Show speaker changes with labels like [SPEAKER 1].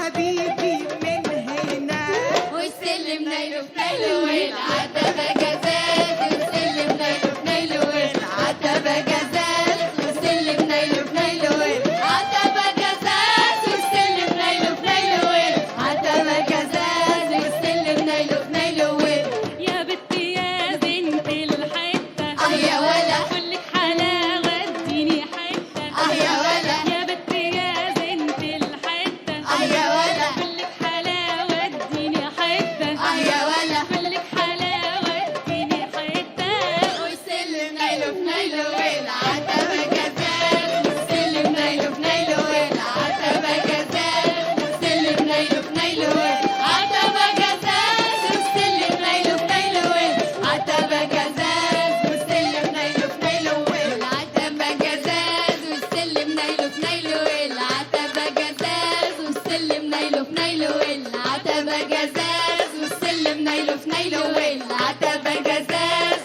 [SPEAKER 1] حبيبي من هنا،
[SPEAKER 2] والسلم نايله في نايله والعتبة جزاز، والسلم نايله في نايله والعتبة جزاز، والسلم نايله في نايله والعتبة جزاز، والسلم نايله في نايله والعتبة جزاز، والسلم نايله في نايله
[SPEAKER 3] يا بنتي يا بنت الحتة
[SPEAKER 2] يا ولا
[SPEAKER 3] كلك حلاوة اديني حتة
[SPEAKER 2] يا ولا
[SPEAKER 3] يا بنتي يا بنت الحتة
[SPEAKER 2] يا ولا
[SPEAKER 3] كلك حلاوة اديني حتة
[SPEAKER 2] يا ولا
[SPEAKER 3] كلك حلاوة اديني حتة
[SPEAKER 2] والسلم نايله في نايله والعتبة جزاز، والسلم نايله في نايله والعتبة جزاز، والسلم نايله في نايله والعتبة جزاز، والسلم نايله في نايله والعتبة جزاز، والسلم نايله في نايله والعتبة جزاز، والسلم نايله في نايله والعتبة جزاز، والسلم نايله في نايله والعتبة جزاز، والسلم نايله في نايله والعتبة جزاز،